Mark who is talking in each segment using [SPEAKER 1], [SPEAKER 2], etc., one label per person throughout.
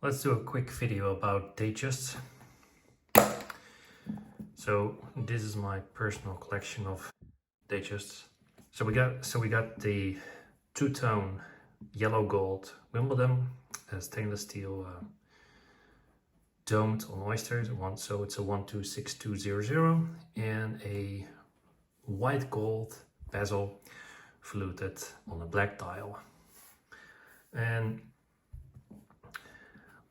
[SPEAKER 1] Let's do a quick video about Datejusts. So this is my personal collection of Datejusts. So we got the two-tone yellow gold Wimbledon stainless steel domed on oysters. So it's a 126200 and a white gold bezel fluted on a black dial. And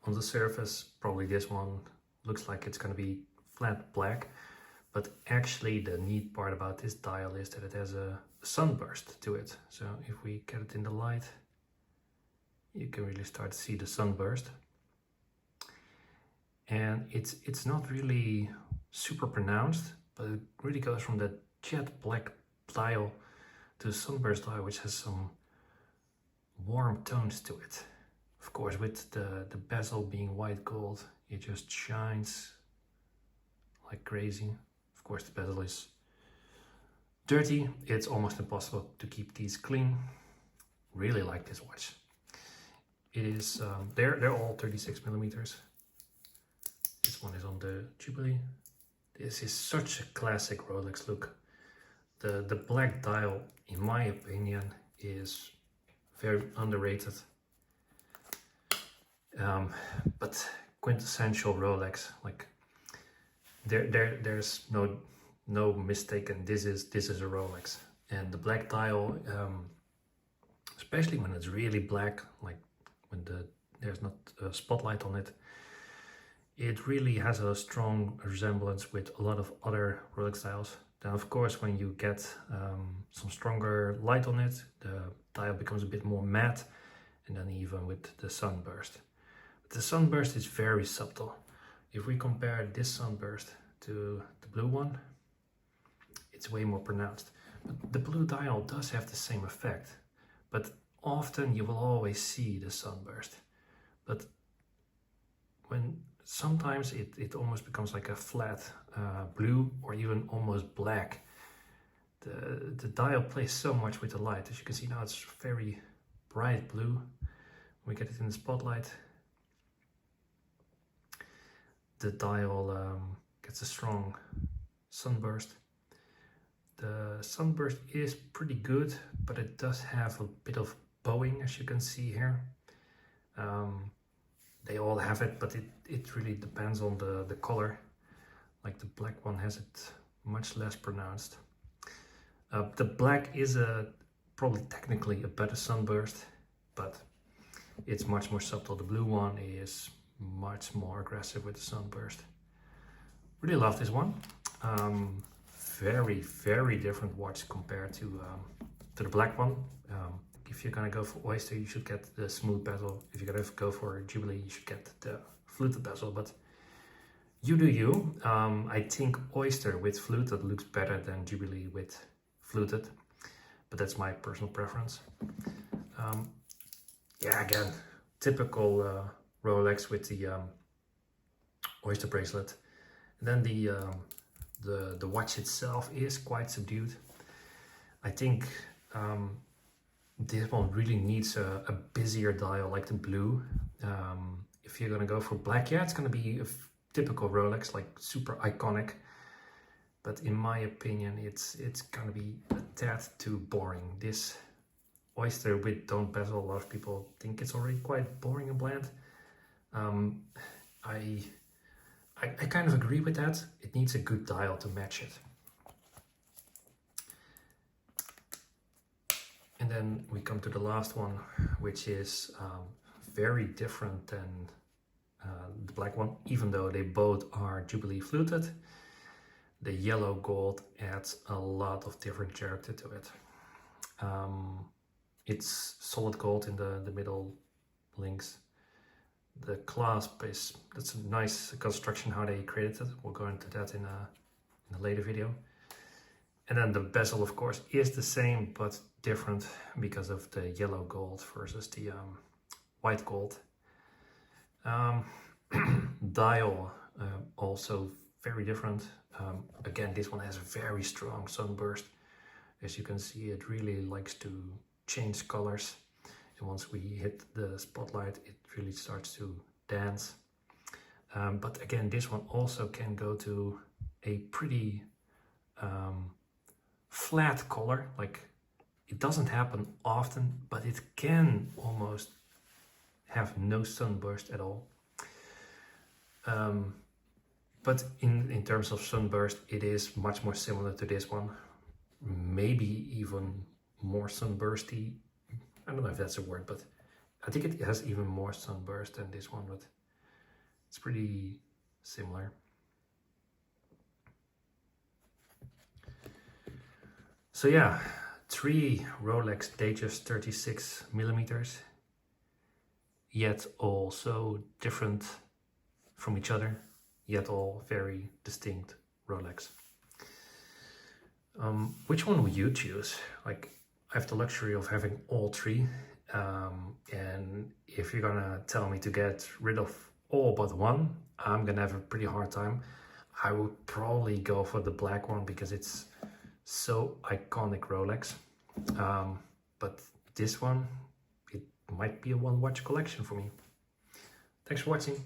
[SPEAKER 1] on the surface, probably this one looks like it's going to be flat black, but actually the neat part about this dial is that it has a sunburst to it. So if we get it in the light, you can really start to see the sunburst. And it's not really super pronounced, but it really goes from the jet black dial to the sunburst dial, which has some warm tones to it. Of course, with the bezel being white gold, it just shines like crazy. Of course, the bezel is dirty. It's almost impossible to keep these clean. Really like this watch. It is, they're all 36 millimeters. This one is on the Jubilee. This is such a classic Rolex look. The black dial, in my opinion, is very underrated. But quintessential Rolex, like there's no mistaken. This is a Rolex, and the black dial, especially when it's really black, like when there's not a spotlight on it, it really has a strong resemblance with a lot of other Rolex dials. Then of course, when you get some stronger light on it, the dial becomes a bit more matte, and then even with the sunburst. The sunburst is very subtle. If we compare this sunburst to the blue one, it's way more pronounced. But the blue dial does have the same effect, but often you will always see the sunburst. But when sometimes it almost becomes like a flat blue or even almost black. The dial plays so much with the light. As you can see now, it's very bright blue. We get it in the spotlight. The dial gets a strong sunburst. The sunburst is pretty good, but it does have a bit of bowing, as you can see here. They all have it, but it really depends on the color. Like the black one has it much less pronounced. The black is probably technically a better sunburst, but it's much more subtle. The blue one is much more aggressive with the sunburst. Really love this one. Very different watch compared to the black one. If you're gonna go for oyster, you should get the smooth bezel. If you're gonna go for Jubilee, you should get the fluted bezel. But you do you. I think oyster with fluted looks better than Jubilee with fluted, but that's my personal preference. Yeah, again, typical Rolex with the oyster bracelet. And then the watch itself is quite subdued. I think this one really needs a busier dial like the blue. If you're gonna go for black, yeah, it's gonna be a typical Rolex, like super iconic. But in my opinion, it's gonna be a tad too boring. This oyster with don't bezel, a lot of people think it's already quite boring and bland. I kind of agree with that. It needs a good dial to match it. And then we come to the last one, which is very different than the black one, even though they both are Jubilee fluted. The yellow gold adds a lot of different character to it. It's solid gold in the middle links. The clasp that's a nice construction how they created it. We'll go into that in a later video. And then the bezel, of course, is the same but different because of the yellow gold versus the white gold. Dial also very different. Again, this one has a very strong sunburst. As you can see, it really likes to change colors. And once we hit the spotlight, it really starts to dance. But again, this one also can go to a pretty flat color. Like, it doesn't happen often, but it can almost have no sunburst at all. But in terms of sunburst, it is much more similar to this one. Maybe even more sunbursty. I don't know if that's a word, but I think it has even more sunburst than this one, but it's pretty similar. So yeah, 3 Rolex Datejust 36 millimeters, yet all so different from each other, yet all very distinct Rolex. Which one would you choose? Like, I have the luxury of having all 3, and if you're gonna tell me to get rid of all but one, I'm gonna have a pretty hard time. I would probably go for the black one because it's so iconic Rolex. But this one, it might be a one watch collection for me. Thanks for watching.